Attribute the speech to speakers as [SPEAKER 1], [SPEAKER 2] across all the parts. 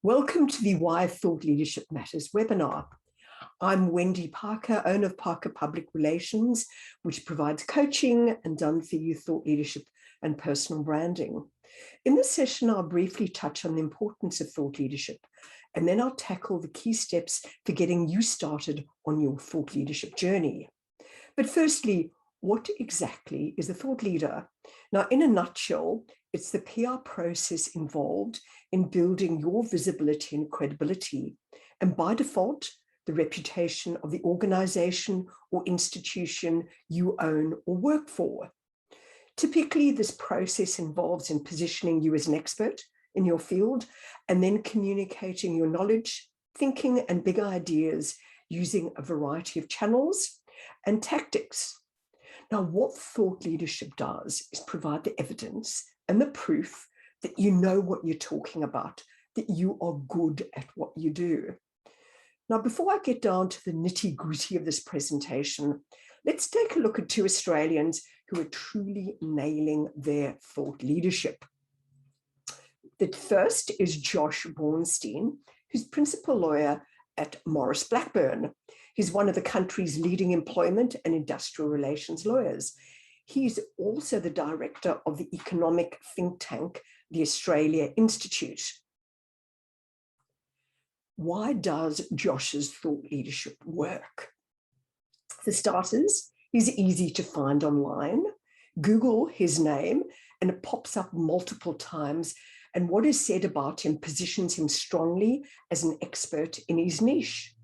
[SPEAKER 1] Welcome to the Why Thought Leadership Matters webinar. I'm Wendy Parker, owner of Parker Public Relations, which provides coaching and done-for-you thought leadership and personal branding. In this session, I'll briefly touch on the importance of thought leadership, and then I'll tackle the key steps for getting you started on your thought leadership journey. But firstly, what exactly is a thought leader? Now, in a nutshell, it's the PR process involved in building your visibility and credibility, and by default, the reputation of the organization or institution you own or work for. Typically, this process involves in positioning you as an expert in your field and then communicating your knowledge, thinking, and big ideas using a variety of channels and tactics. Now, what thought leadership does is provide the evidence and the proof that you know what you're talking about, that you are good at what you do. Now, before I get down to the nitty-gritty of this presentation, let's take a look at two Australians who are truly nailing their thought leadership. The first is Josh Bornstein, who's principal lawyer at Maurice Blackburn. He's one of the country's leading employment and industrial relations lawyers. He's also the director of the economic think tank, the Australia Institute. Why does Josh's thought leadership work? For starters, he's easy to find online. Google his name and it pops up multiple times, and what is said about him positions him strongly as an expert in his niche.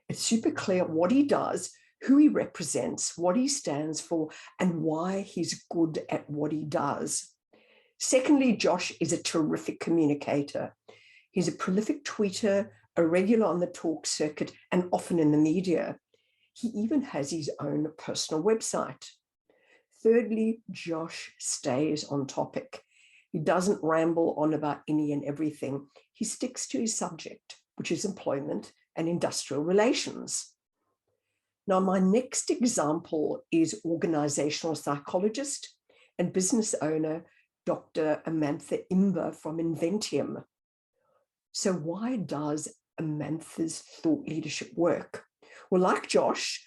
[SPEAKER 1] It's super clear what he does, who he represents, what he stands for, and why he's good at what he does. Secondly, Josh is a terrific communicator. He's a prolific tweeter, a regular on the talk circuit, and often in the media. He even has his own personal website. Thirdly, Josh stays on topic. He doesn't ramble on about any and everything. He sticks to his subject, which is employment and industrial relations. Now, my next example is organizational psychologist and business owner, Dr. Amantha Imber from Inventium. So why does Amantha's thought leadership work? Well, like Josh,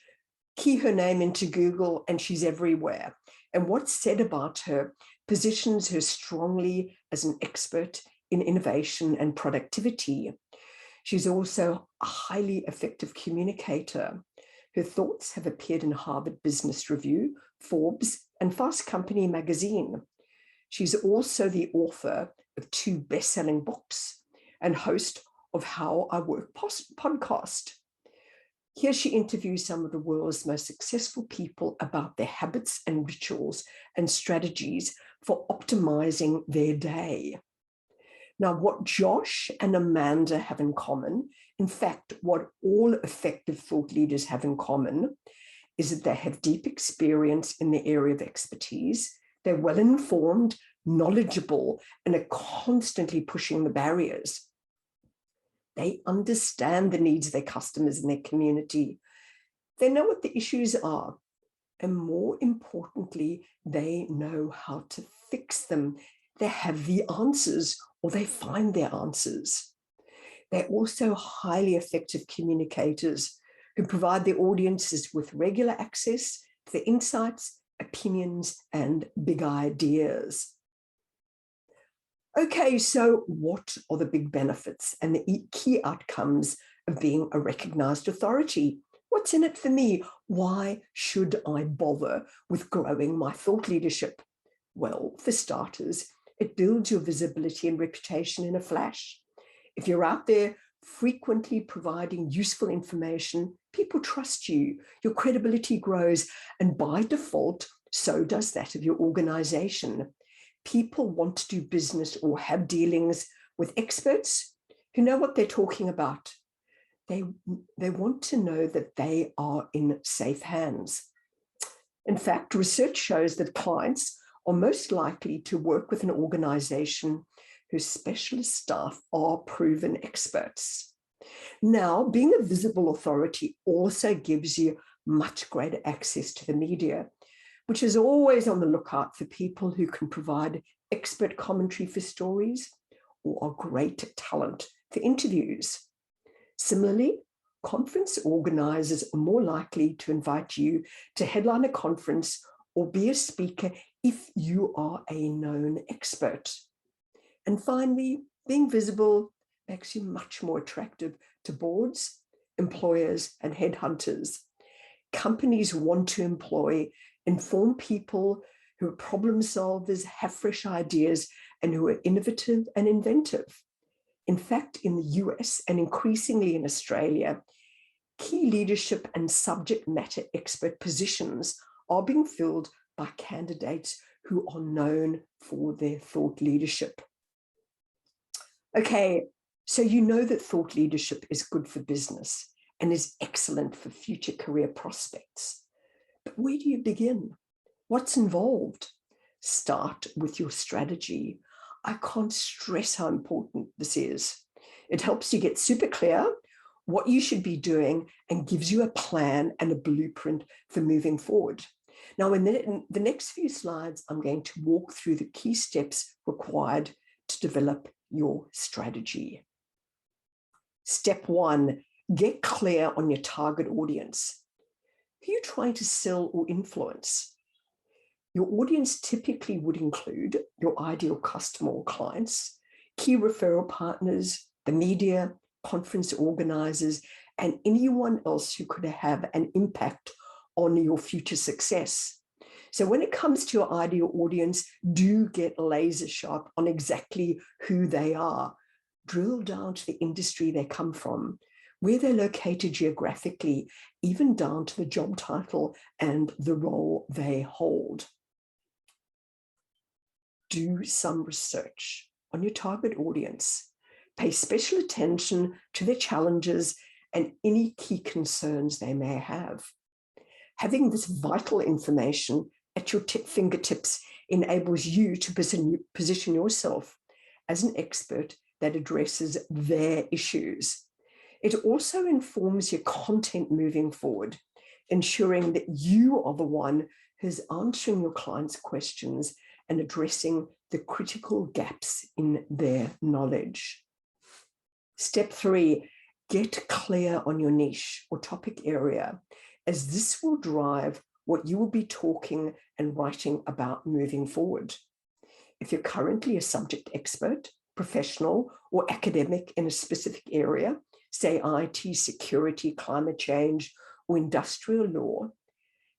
[SPEAKER 1] key her name into Google and she's everywhere. And what's said about her positions her strongly as an expert in innovation and productivity. She's also a highly effective communicator. Her thoughts have appeared in Harvard Business Review, Forbes, and Fast Company magazine. She's also the author of 2 best-selling books and host of How I Work podcast. Here she interviews some of the world's most successful people about their habits and rituals and strategies for optimizing their day. Now, what Josh and Amanda have in common, in fact, what all effective thought leaders have in common, is that they have deep experience in the area of expertise. They're well-informed, knowledgeable, and are constantly pushing the barriers. They understand the needs of their customers and their community. They know what the issues are. And more importantly, they know how to fix them. They have the answers, or they find their answers. They're also highly effective communicators who provide their audiences with regular access to their insights, opinions, and big ideas. Okay, so what are the big benefits and the key outcomes of being a recognized authority? What's in it for me? Why should I bother with growing my thought leadership? Well, for starters, it builds your visibility and reputation in a flash. If you're out there frequently providing useful information, people trust you, your credibility grows, and by default, so does that of your organization. People want to do business or have dealings with experts who know what they're talking about. They want to know that they are in safe hands. In fact, research shows that clients are most likely to work with an organization whose specialist staff are proven experts. Now, being a visible authority also gives you much greater access to the media, which is always on the lookout for people who can provide expert commentary for stories or are great talent for interviews. Similarly, conference organizers are more likely to invite you to headline a conference or be a speaker if you are a known expert. And finally, being visible makes you much more attractive to boards, employers, and headhunters. Companies want to employ informed people who are problem solvers, have fresh ideas, and who are innovative and inventive. In fact, in the US and increasingly in Australia, key leadership and subject matter expert positions are being filled by candidates who are known for their thought leadership. Okay, so you know that thought leadership is good for business and is excellent for future career prospects. But where do you begin? What's involved? Start with your strategy. I can't stress how important this is. It helps you get super clear what you should be doing and gives you a plan and a blueprint for moving forward. Now, in the next few slides, I'm going to walk through the key steps required to develop your strategy. Step 1, get clear on your target audience. Who are you trying to sell or influence? Your audience typically would include your ideal customer or clients, key referral partners, the media, conference organizers, and anyone else who could have an impact on your future success. So when it comes to your ideal audience, do get laser sharp on exactly who they are. Drill down to the industry they come from, where they're located geographically, even down to the job title and the role they hold. Do some research on your target audience. Pay special attention to their challenges and any key concerns they may have. Having this vital information at your fingertips enables you to position yourself as an expert that addresses their issues. It also informs your content moving forward, ensuring that you are the one who's answering your clients' questions and addressing the critical gaps in their knowledge. Step 3, get clear on your niche or topic area, as this will drive what you will be talking and writing about moving forward. If you're currently a subject expert, professional, or academic in a specific area, say IT, security, climate change, or industrial law,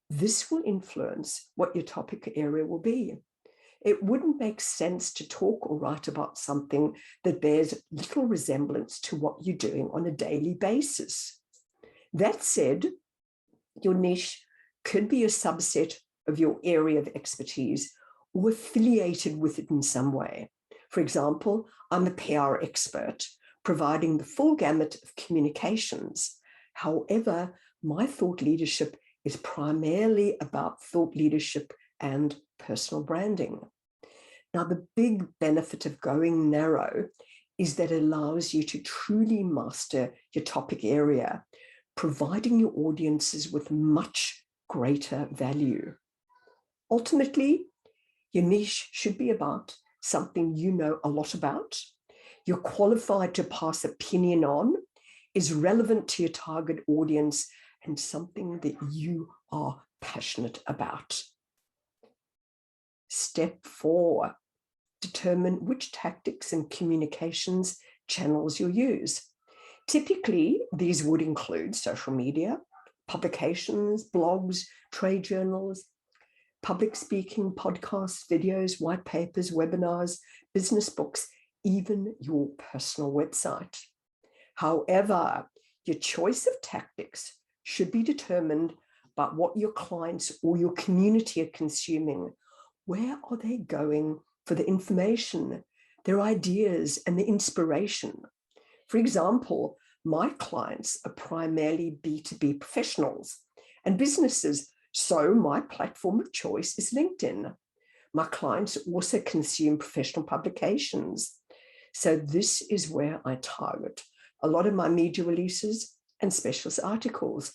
[SPEAKER 1] this will influence what your topic area will be. It wouldn't make sense to talk or write about something that bears little resemblance to what you're doing on a daily basis. That said, your niche could be a subset of your area of expertise or affiliated with it in some way. For example, I'm a PR expert, providing the full gamut of communications. However, my thought leadership is primarily about thought leadership and personal branding. Now, the big benefit of going narrow is that it allows you to truly master your topic area, providing your audiences with much greater value. Ultimately, your niche should be about something you know a lot about, you're qualified to pass opinion on, is relevant to your target audience, and something that you are passionate about. Step 4, determine which tactics and communications channels you'll use. Typically, these would include social media, publications, blogs, trade journals, public speaking, podcasts, videos, white papers, webinars, business books, even your personal website. However, your choice of tactics should be determined by what your clients or your community are consuming. Where are they going for the information, their ideas, and the inspiration? For example, my clients are primarily B2B professionals and businesses, so my platform of choice is LinkedIn. My clients also consume professional publications, so this is where I target a lot of my media releases and specialist articles.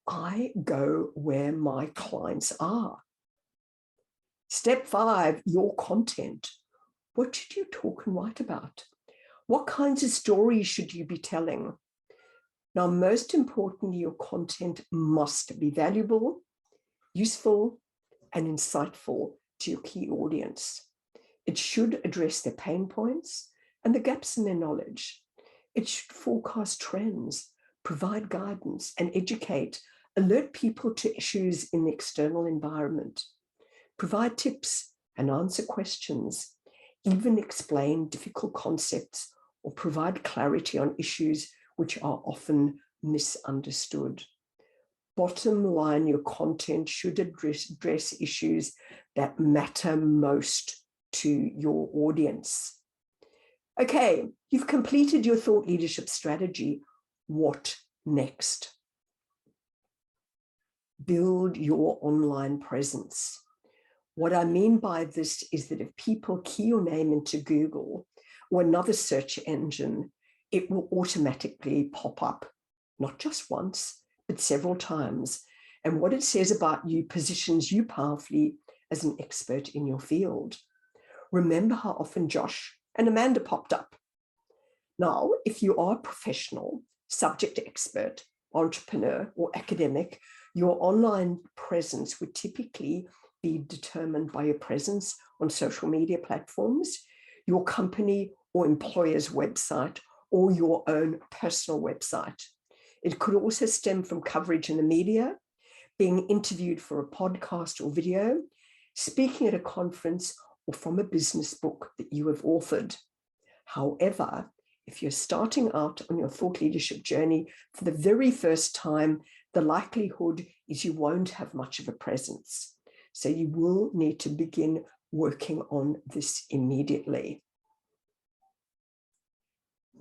[SPEAKER 1] I go where my clients are. Step 5, your content. What should you talk and write about? What kinds of stories should you be telling? Now, most importantly, your content must be valuable, useful, and insightful to your key audience. It should address their pain points and the gaps in their knowledge. It should forecast trends, provide guidance, and educate, alert people to issues in the external environment, provide tips and answer questions, even explain difficult concepts or provide clarity on issues which are often misunderstood. Bottom line, your content should address issues that matter most to your audience. Okay, you've completed your thought leadership strategy. What next? Build your online presence. What I mean by this is that if people key your name into Google or another search engine, it will automatically pop up, not just once, but several times. And what it says about you positions you powerfully as an expert in your field. Remember how often Josh and Amanda popped up. Now, if you are a professional, subject expert, entrepreneur, or academic, your online presence would typically be determined by your presence on social media platforms, your company or employer's website, or your own personal website. It could also stem from coverage in the media, being interviewed for a podcast or video, speaking at a conference, or from a business book that you have authored. However, if you're starting out on your thought leadership journey for the very first time, the likelihood is you won't have much of a presence. So you will need to begin working on this immediately.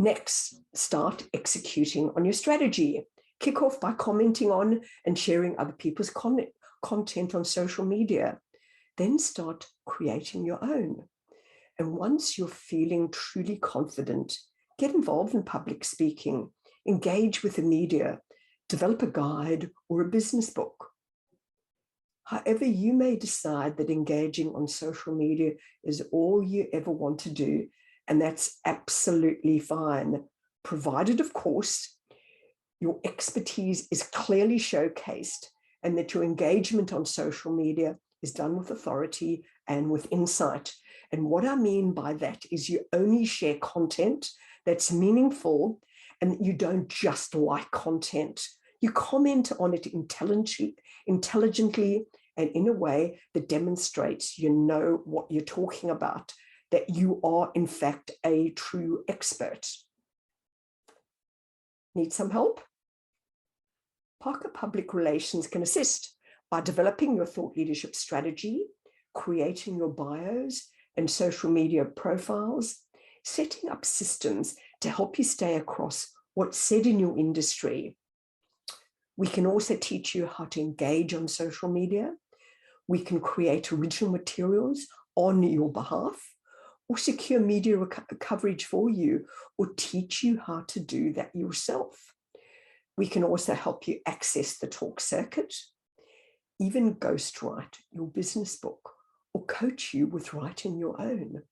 [SPEAKER 1] Next, start executing on your strategy. Kick off by commenting on and sharing other people's content on social media. Then start creating your own. And once you're feeling truly confident, get involved in public speaking, engage with the media, develop a guide or a business book. However, you may decide that engaging on social media is all you ever want to do, and that's absolutely fine, provided, of course, your expertise is clearly showcased and that your engagement on social media is done with authority and with insight. And what I mean by that is you only share content that's meaningful and that you don't just like content. You comment on it intelligently and in a way that demonstrates you know what you're talking about, that you are in fact a true expert. Need some help? Parker Public Relations can assist by developing your thought leadership strategy, creating your bios and social media profiles, setting up systems to help you stay across what's said in your industry. We can also teach you how to engage on social media. We can create original materials on your behalf, or secure media coverage for you, or teach you how to do that yourself. We can also help you access the talk circuit, even ghostwrite your business book, or coach you with writing your own.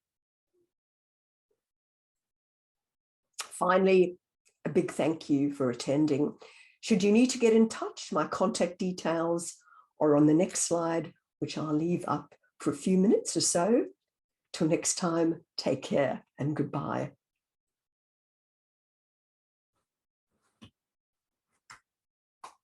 [SPEAKER 1] Finally, a big thank you for attending. Should you need to get in touch, my contact details are on the next slide, which I'll leave up for a few minutes or so. Till next time, take care and goodbye.